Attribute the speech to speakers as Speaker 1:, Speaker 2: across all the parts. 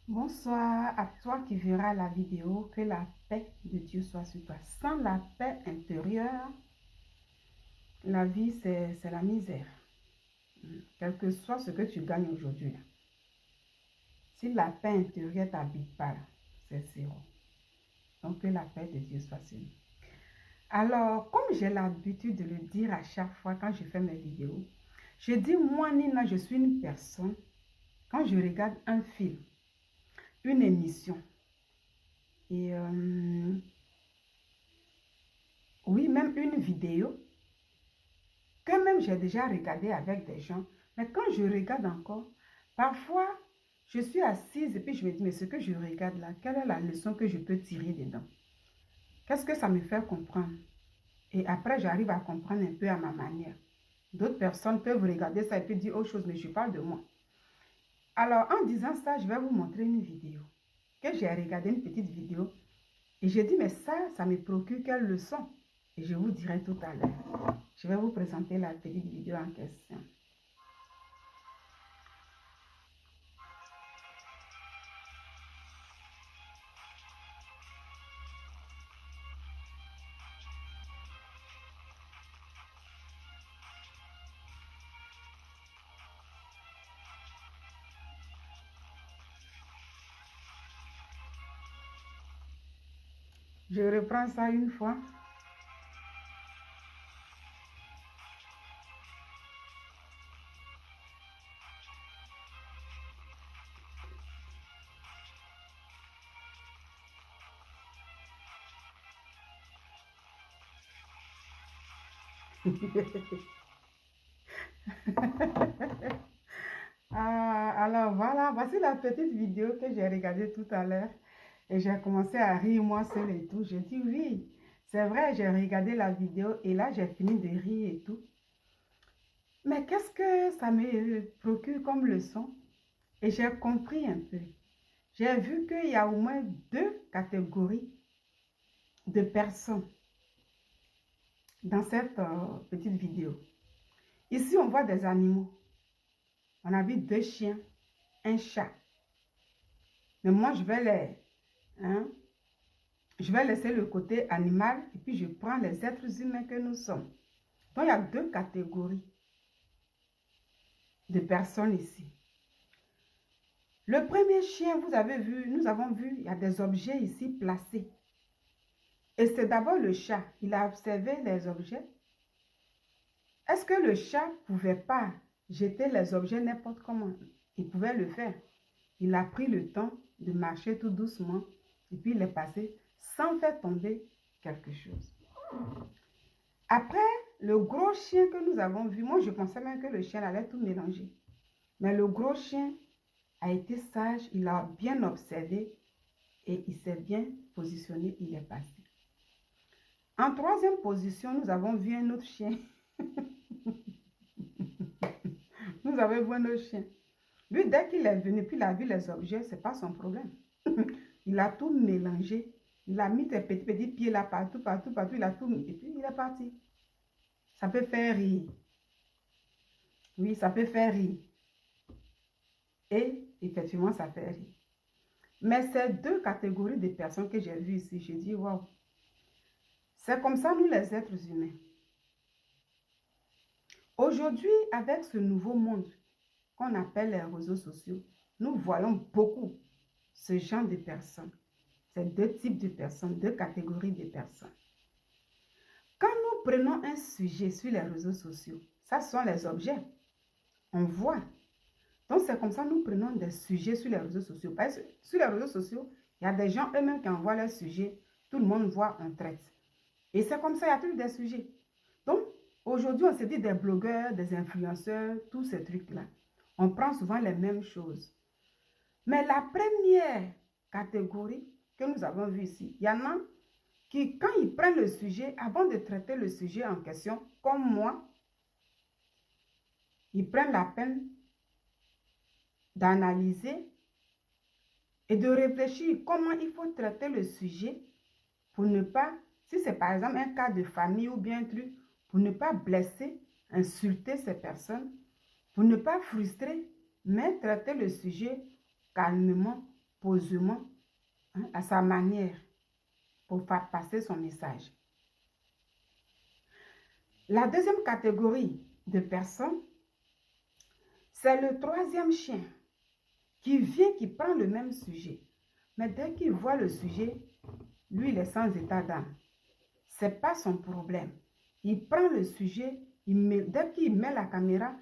Speaker 1: Bonsoir à toi qui verras la vidéo, que la paix de Dieu soit sur toi. Sans la paix intérieure, la vie c'est la misère. Quel que soit ce que tu gagnes aujourd'hui, si la paix intérieure t'habite pas, c'est zéro. Donc que la paix de Dieu soit sur nous. Alors, comme j'ai l'habitude de le dire à chaque fois quand je fais mes vidéos, je dis moi Nina, je suis une personne, quand je regarde un film, une émission, et oui, même une vidéo, que même j'ai déjà regardé avec des gens, mais quand je regarde encore, parfois, je suis assise et puis je me dis, mais ce que je regarde là, quelle est la leçon que je peux tirer dedans? Qu'est-ce que ça me fait comprendre? Et après, j'arrive à comprendre un peu à ma manière. D'autres personnes peuvent regarder ça et puis dire autre chose, mais je parle de moi. Alors, en disant ça, je vais vous montrer une vidéo. Que j'ai regardé une petite vidéo et j'ai dit, mais ça me procure quelle leçon? Et je vous dirai tout à l'heure. Je vais vous présenter la petite vidéo en question. Je reprends ça une fois. Alors voilà, voici la petite vidéo que j'ai regardée tout à l'heure. Et j'ai commencé à rire moi seule et tout. J'ai dit oui, c'est vrai, j'ai regardé la vidéo et là j'ai fini de rire et tout. Mais qu'est-ce que ça me procure comme leçon? Et j'ai compris un peu. J'ai vu qu'il y a au moins deux catégories de personnes dans cette petite vidéo. Ici, on voit des animaux. On a vu deux chiens, un chat. Mais moi, je vais laisser le côté animal et puis je prends les êtres humains que nous sommes. Donc, il y a deux catégories de personnes ici. Le premier chien, vous avez vu, nous avons vu, il y a des objets ici placés. Et c'est d'abord le chat. Il a observé les objets. Est-ce que le chat ne pouvait pas jeter les objets n'importe comment? Il pouvait le faire. Il a pris le temps de marcher tout doucement et puis il est passé sans faire tomber quelque chose. Après, le gros chien que nous avons vu, moi je pensais même que le chien allait tout mélanger. Mais le gros chien a été sage, il a bien observé et il s'est bien positionné, il est passé. En troisième position, nous avons vu un autre chien. Nous avons vu un autre chien. Lui, dès qu'il est venu, puis il a vu les objets, ce n'est pas son problème. Il a tout mélangé. Il a mis ses petits pieds là partout, partout, partout. Il a tout mis et puis il est parti. Ça peut faire rire. Oui, ça peut faire rire. Et effectivement, ça fait rire. Mais ces deux catégories de personnes que j'ai vues ici, je dis, waouh. C'est comme ça, nous les êtres humains. Aujourd'hui, avec ce nouveau monde qu'on appelle les réseaux sociaux, nous voyons beaucoup ce genre de personnes. Ces deux types de personnes, deux catégories de personnes. Quand nous prenons un sujet sur les réseaux sociaux, ça sont les objets. On voit. Donc, c'est comme ça que nous prenons des sujets sur les réseaux sociaux. Parce que sur les réseaux sociaux, il y a des gens eux-mêmes qui envoient leurs sujets. Tout le monde voit, on traite. Et c'est comme ça, il y a toujours des sujets. Donc, aujourd'hui, on se dit des blogueurs, des influenceurs, tous ces trucs-là. On prend souvent les mêmes choses. Mais la première catégorie que nous avons vue ici, il y en a qui, quand ils prennent le sujet, avant de traiter le sujet en question, comme moi, ils prennent la peine d'analyser et de réfléchir comment il faut traiter le sujet pour ne pas, si c'est par exemple un cas de famille ou bien un truc, pour ne pas blesser, insulter ces personnes, pour ne pas frustrer, mais traiter le sujet calmement posément, hein, à sa manière, pour faire passer son message. La deuxième catégorie de personnes, c'est le troisième chien qui vient, qui prend le même sujet. Mais dès qu'il voit le sujet, lui, il est sans état d'âme. Ce n'est pas son problème. Il prend le sujet, dès qu'il met la caméra,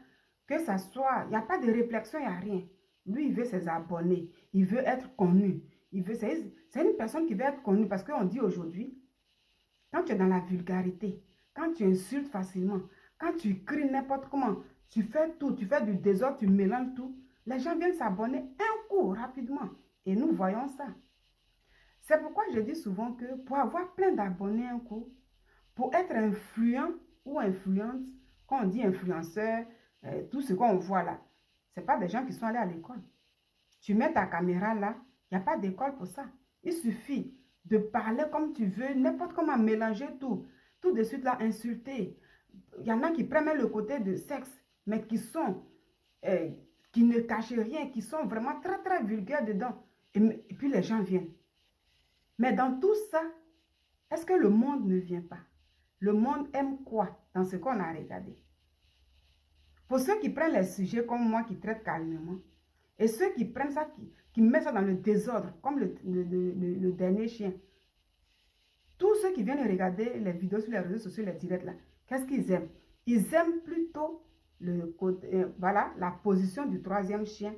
Speaker 1: que ça soit, il n'y a pas de réflexion, il n'y a rien. Lui, il veut ses abonnés, il veut être connu. C'est une personne qui veut être connue parce qu'on dit aujourd'hui, quand tu es dans la vulgarité, quand tu insultes facilement, quand tu cries n'importe comment, tu fais tout, tu fais du désordre, tu mélanges tout, les gens viennent s'abonner un coup rapidement. Et nous voyons ça. C'est pourquoi je dis souvent que pour avoir plein d'abonnés un coup, pour être influent ou influente, quand on dit influenceur, tout ce qu'on voit là, ce n'est pas des gens qui sont allés à l'école. Tu mets ta caméra là, il n'y a pas d'école pour ça. Il suffit de parler comme tu veux, n'importe comment mélanger tout. Tout de suite là, insulter. Il y en a qui prennent le côté de sexe, mais qui ne cachent rien, qui sont vraiment très très vulgaires dedans. Et puis les gens viennent. Mais dans tout ça, est-ce que le monde ne vient pas? Le monde aime quoi dans ce qu'on a regardé? Pour ceux qui prennent les sujets comme moi, qui traitent calmement, et ceux qui prennent ça, qui mettent ça dans le désordre, comme le dernier chien, tous ceux qui viennent regarder les vidéos sur les réseaux sociaux, les directs là, qu'est-ce qu'ils aiment? Ils aiment plutôt voilà, la position du troisième chien,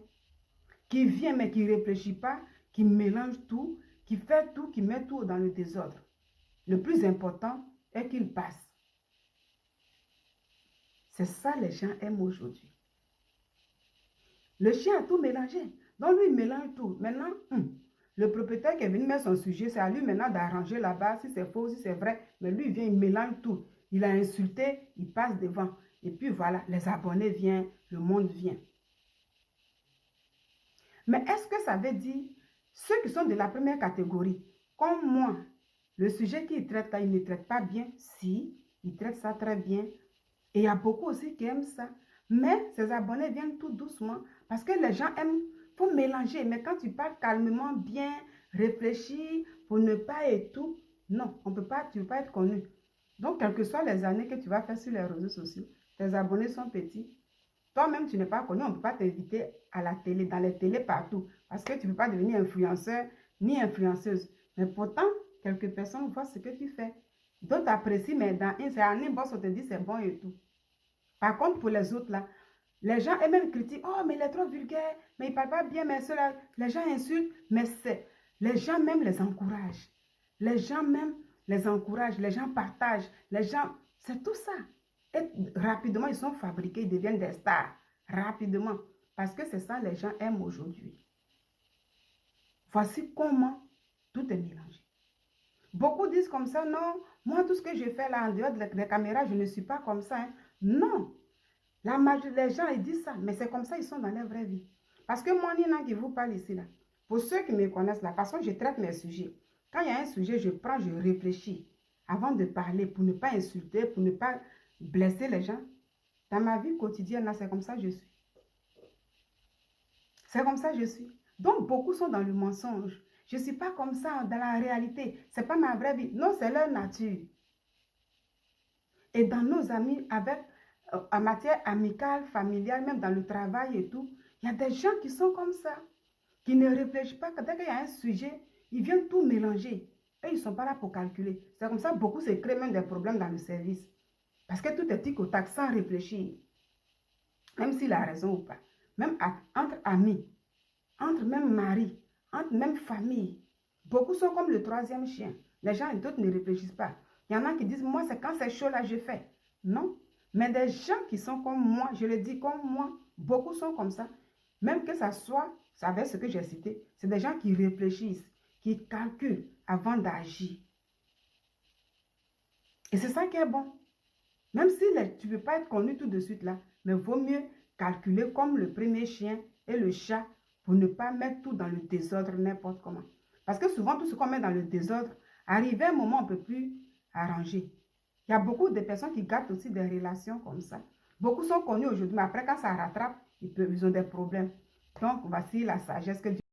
Speaker 1: qui vient mais qui ne réfléchit pas, qui mélange tout, qui fait tout, qui met tout dans le désordre. Le plus important est qu'il passe. C'est ça les gens aiment aujourd'hui. Le chien a tout mélangé. Donc lui, il mélange tout. Maintenant, le propriétaire qui est venu mettre son sujet, c'est à lui maintenant d'arranger là-bas, si c'est faux, si c'est vrai. Mais lui, il vient, il mélange tout. Il a insulté, il passe devant. Et puis voilà, les abonnés viennent, le monde vient. Mais est-ce que ça veut dire, ceux qui sont de la première catégorie, comme moi, le sujet qu'ils traitent là, ils ne traitent pas bien? Si, ils traitent ça très bien. Et il y a beaucoup aussi qui aiment ça. Mais ces abonnés viennent tout doucement parce que les gens aiment, il faut mélanger. Mais quand tu parles calmement, bien, réfléchis, pour ne pas et tout, non, on peut pas, tu ne peux pas être connu. Donc, quelles que soient les années que tu vas faire sur les réseaux sociaux, tes abonnés sont petits. Toi-même, tu n'es pas connu, on ne peut pas t'inviter à la télé, dans les télés partout, parce que tu ne peux pas devenir influenceur ni influenceuse. Mais pourtant, quelques personnes voient ce que tu fais. D'autres apprécient, mais c'est un inbox, on te dit c'est bon et tout. Par contre, pour les autres, là, les gens eux-mêmes critiquent. Oh, mais il est trop vulgaire, mais il ne parle pas bien, mais cela. Les gens insultent, mais c'est. Les gens même les encouragent. Les gens même les encouragent, les gens partagent, les gens. C'est tout ça. Et rapidement, ils sont fabriqués, ils deviennent des stars. Rapidement. Parce que c'est ça les gens aiment aujourd'hui. Voici comment tout est mélangé. Beaucoup disent comme ça, non, moi tout ce que je fais là en dehors des caméras, je ne suis pas comme ça. Hein. Non. La majorité des gens, ils disent ça, mais c'est comme ça, ils sont dans leur vraie vie. Parce que moi, Nina, qui vous parle ici, là, pour ceux qui me connaissent, la façon dont je traite mes sujets, quand il y a un sujet, je prends, je réfléchis avant de parler pour ne pas insulter, pour ne pas blesser les gens. Dans ma vie quotidienne, là, c'est comme ça que je suis. C'est comme ça que je suis. Donc, beaucoup sont dans le mensonge. Je ne suis pas comme ça dans la réalité. Ce n'est pas ma vraie vie. Non, c'est leur nature. Et dans nos amis, en matière amicale, familiale, même dans le travail et tout, il y a des gens qui sont comme ça, qui ne réfléchissent pas. Dès qu'il y a un sujet, ils viennent tout mélanger. Et ils ne sont pas là pour calculer. C'est comme ça que beaucoup se créent même des problèmes dans le service. Parce que tout est tic au tac sans réfléchir. Même s'il a raison ou pas. Même entre amis, entre même mari, entre même famille. Beaucoup sont comme le troisième chien. Les gens, d'autres ne réfléchissent pas. Il y en a qui disent, moi, c'est quand c'est chaud là, je fais. Non. Mais des gens qui sont comme moi, je le dis comme moi, beaucoup sont comme ça. Même que ça soit, avec ce que j'ai cité, c'est des gens qui réfléchissent, qui calculent avant d'agir. Et c'est ça qui est bon. Même si tu ne veux pas être connu tout de suite là, mais vaut mieux calculer comme le premier chien et le chat pour ne pas mettre tout dans le désordre n'importe comment. Parce que souvent, tout ce qu'on met dans le désordre, arrivé à un moment, on ne peut plus arranger. Il y a beaucoup de personnes qui gardent aussi des relations comme ça. Beaucoup sont connus aujourd'hui, mais après, quand ça rattrape, ils ont des problèmes. Donc, voici la sagesse que Dieu